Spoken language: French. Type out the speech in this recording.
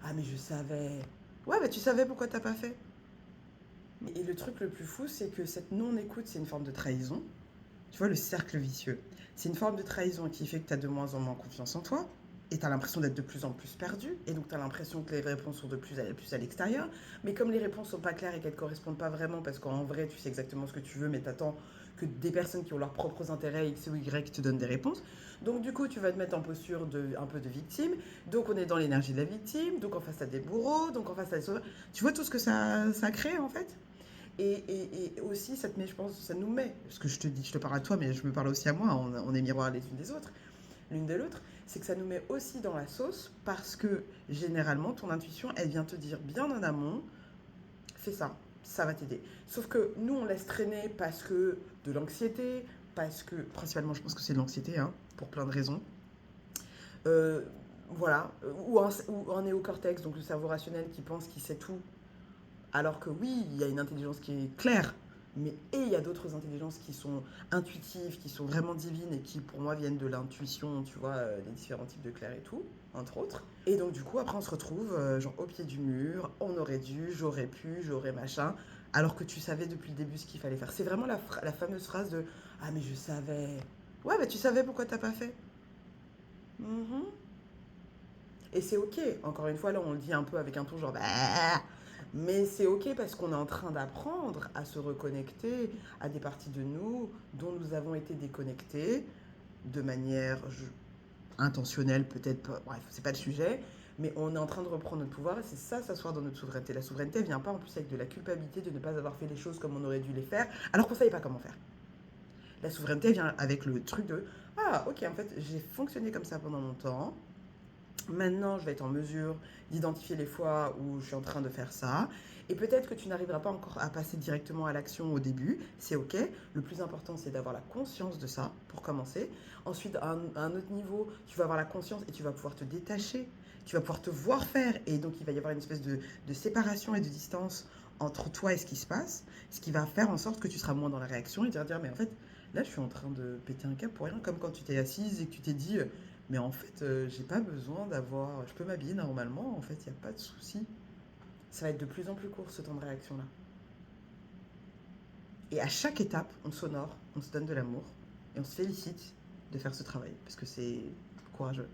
Ah, mais je savais. Ouais, mais tu savais pourquoi t'as pas fait. Et le truc le plus fou, c'est que cette non-écoute, c'est une forme de trahison. Tu vois, le cercle vicieux. C'est une forme de trahison qui fait que tu as de moins en moins confiance en toi. Et tu as l'impression d'être de plus en plus perdu. Et donc, tu as l'impression que les réponses sont de plus à l'extérieur. Mais comme les réponses sont pas claires et qu'elles ne correspondent pas vraiment, parce qu'en vrai, tu sais exactement ce que tu veux, mais tu attends que des personnes qui ont leurs propres intérêts X ou Y te donnent des réponses. Donc, du coup, tu vas te mettre en posture un peu de victime. Donc, on est dans l'énergie de la victime. Donc, en face, tu as des bourreaux. Donc, en face, tu as des sauveurs. Tu vois tout ce que ça crée, en fait. Et aussi, ça te met, je pense, ça nous met, parce que je te dis, je te parle à toi, mais je me parle aussi à moi, on est miroirs les unes des autres, l'une de l'autre, c'est que ça nous met aussi dans la sauce, parce que généralement, ton intuition, elle vient te dire bien en amont, fais ça, ça va t'aider. Sauf que nous, on laisse traîner parce que de l'anxiété, parce que, principalement, je pense que c'est de l'anxiété, hein, pour plein de raisons. Euh, voilà, ou un néocortex, donc le cerveau rationnel qui pense qu'il sait tout. Alors que oui, il y a une intelligence qui est claire, et il y a d'autres intelligences qui sont intuitives, qui sont vraiment divines et qui pour moi viennent de l'intuition, tu vois, des différents types de clair et tout, entre autres. Et donc du coup, après on se retrouve genre au pied du mur, on aurait dû, j'aurais pu, j'aurais machin, alors que tu savais depuis le début ce qu'il fallait faire. C'est vraiment la fameuse phrase de ah mais je savais. Ouais, mais tu savais pourquoi t'as pas fait. Mhm. Et c'est ok, encore une fois, là on le dit un peu avec un ton genre bah, mais c'est ok parce qu'on est en train d'apprendre à se reconnecter à des parties de nous dont nous avons été déconnectés de manière intentionnelle, peut-être pas, bref, c'est pas le sujet, mais on est en train de reprendre notre pouvoir et c'est ça s'asseoir dans notre souveraineté. La souveraineté vient pas en plus avec de la culpabilité de ne pas avoir fait les choses comme on aurait dû les faire alors qu'on savait pas comment faire. La souveraineté vient avec le truc de ah ok en fait j'ai fonctionné comme ça pendant longtemps. Maintenant, je vais être en mesure d'identifier les fois où je suis en train de faire ça. Et peut-être que tu n'arriveras pas encore à passer directement à l'action au début. C'est OK. Le plus important, c'est d'avoir la conscience de ça pour commencer. Ensuite, à un autre niveau, tu vas avoir la conscience et tu vas pouvoir te détacher. Tu vas pouvoir te voir faire. Et donc, il va y avoir une espèce de séparation et de distance entre toi et ce qui se passe. Ce qui va faire en sorte que tu seras moins dans la réaction et te dire, mais en fait, là, je suis en train de péter un câble pour rien. Comme quand tu t'es assise et que tu t'es dit, mais en fait, j'ai pas besoin d'avoir. Je peux m'habiller normalement, en fait, il n'y a pas de souci. Ça va être de plus en plus court ce temps de réaction-là. Et à chaque étape, on s'honore, on se donne de l'amour et on se félicite de faire ce travail parce que c'est courageux.